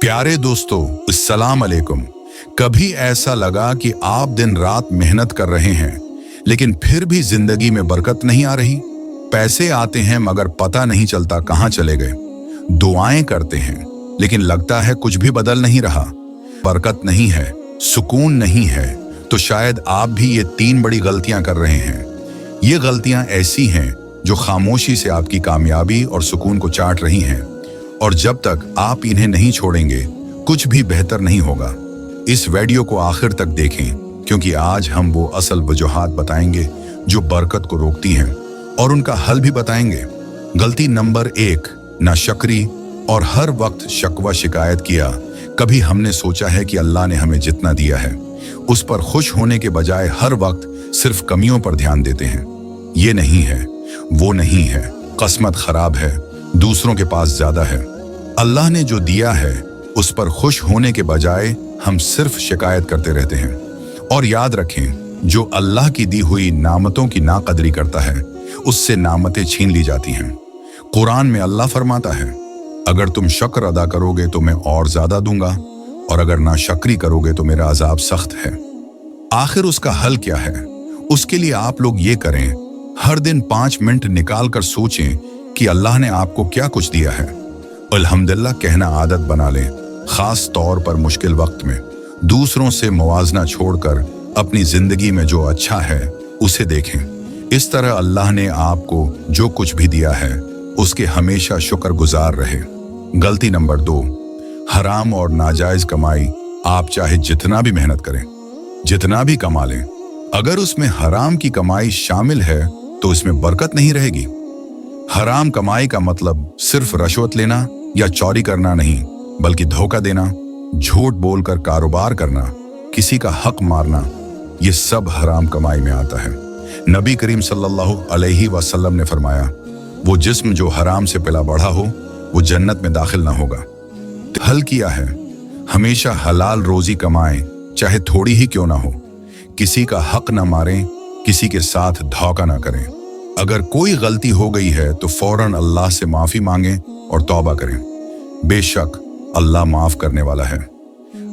प्यारे दोस्तों, अस्सलाम अलैकुम। कभी ऐसा लगा कि आप दिन रात मेहनत कर रहे हैं लेकिन फिर भी जिंदगी में बरकत नहीं आ रही? पैसे आते हैं मगर पता नहीं चलता कहां चले गए। दुआएं करते हैं लेकिन लगता है कुछ भी बदल नहीं रहा। बरकत नहीं है, सुकून नहीं है। तो शायद आप भी ये 3 बड़ी गलतियां कर रहे हैं। ये गलतियां ऐसी हैं जो खामोशी से आपकी कामयाबी और सुकून को चाट रही हैं, और जब तक आप इन्हें नहीं छोड़ेंगे कुछ भी बेहतर नहीं होगा। इस वीडियो को आखिर तक देखें, क्योंकि आज हम वो असल वजूहात बताएंगे जो बरकत को रोकती हैं और उनका हल भी बताएंगे। गलती नंबर 1, नाशुक्री और हर वक्त शकवा शिकायत किया। कभी हमने सोचा है कि अल्लाह ने हमें जितना दिया है उस पर खुश होने के बजाय हर वक्त सिर्फ कमियों पर ध्यान देते हैं। ये नहीं है, वो नहीं है, किस्मत खराब है, दूसरों के पास ज्यादा है। अल्लाह ने जो दिया है उस पर खुश होने के बजाय हम सिर्फ शिकायत करते रहते हैं। और याद रखें, जो अल्लाह की दी हुई नामतों की नाकदरी करता है उससे नामतें छीन ली जाती हैं। कुरान में अल्लाह फरमाता है, अगर तुम शुक्र अदा करोगे तो मैं और ज्यादा दूंगा, और अगर नाशुक्री करोगे तो मेरा अजाब सख्त है। आखिर उसका हल क्या है? उसके लिए आप लोग ये करें, हर दिन 5 मिनट निकाल कर सोचें कि अल्लाह ने आपको क्या कुछ दिया है। अल्हम्दुलिल्लाह कहना आदत बना लें, खास तौर पर मुश्किल वक्त में। दूसरों से मुवाजना छोड़कर अपनी जिंदगी में जो अच्छा है उसे देखें। इस तरह अल्लाह ने आपको जो कुछ भी दिया है उसके हमेशा शुक्रगुजार रहे। गलती नंबर 2, हराम और नाजायज कमाई। आप चाहे जितना भी मेहनत करें, जितना भी कमा लें, अगर उसमें हराम की कमाई शामिल है तो इसमें बरकत नहीं रहेगी। हराम कमाई का मतलब सिर्फ रिश्वत लेना या चोरी करना नहीं, बल्कि धोखा देना, झूठ बोलकर कारोबार करना, किसी का हक मारना, ये सब हराम कमाई में आता है। नबी करीम सल्लल्लाहु अलैहि वसल्लम ने फरमाया, वो जिस्म जो हराम से पला बढ़ा हो वो जन्नत में दाखिल ना होगा। हल किया है, हमेशा हलाल रोजी कमाएं, चाहे थोड़ी ही क्यों ना हो। किसी का हक ना मारें, किसी के साथ धोखा ना करें। अगर कोई गलती हो गई है तो फौरन अल्लाह से माफी मांगें और तौबा करें। बेशक अल्लाह माफ करने वाला है।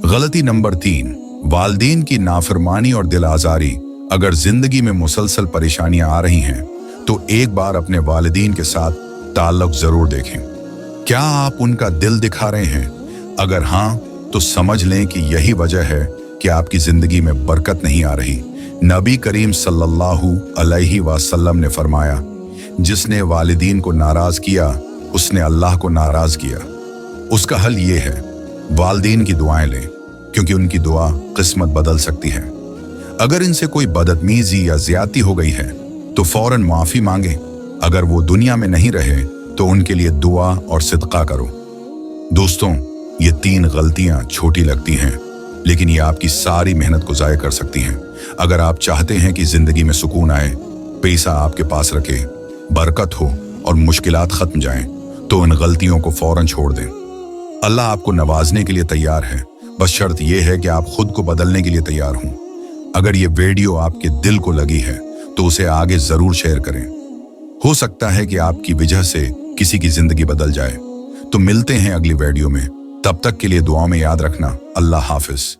गलती नंबर 3, वालिदैन की नाफरमानी और दिल आजारी। अगर जिंदगी में मुसलसल परेशानियां आ रही हैं तो एक बार अपने वालिदैन के साथ ताल्लुक जरूर देखें। क्या आप उनका दिल दिखा रहे हैं? अगर हाँ, तो समझ लें कि यही वजह है कि आपकी जिंदगी में बरकत नहीं आ रही। नबी करीम सल्लल्लाहु अलैहि वसल्लम ने फरमाया, जिसने वालिदीन को नाराज किया उसने अल्लाह को नाराज किया। उसका हल ये है, वालिदीन की दुआएं लें, क्योंकि उनकी दुआ किस्मत बदल सकती है। अगर इनसे कोई बदतमीजी या ज्यादती हो गई है तो फौरन माफी मांगे। अगर वो दुनिया में नहीं रहे तो उनके लिए दुआ और सिदका करो। दोस्तों, ये 3 गलतियां छोटी लगती हैं लेकिन ये आपकी सारी मेहनत को जाया कर सकती हैं। अगर आप चाहते हैं कि जिंदगी में सुकून आए, पैसा आपके पास रखे, बरकत हो और मुश्किलात खत्म जाएं, तो इन गलतियों को फौरन छोड़ दें। अल्लाह आपको नवाजने के लिए तैयार है, बस शर्त यह है कि आप खुद को बदलने के लिए तैयार हों। अगर ये वीडियो आपके दिल को लगी है तो उसे आगे जरूर शेयर करें। हो सकता है कि आपकी वजह से किसी की जिंदगी बदल जाए। तो मिलते हैं अगली वीडियो में, तब तक के लिए दुआ में याद रखना। अल्लाह हाफिज।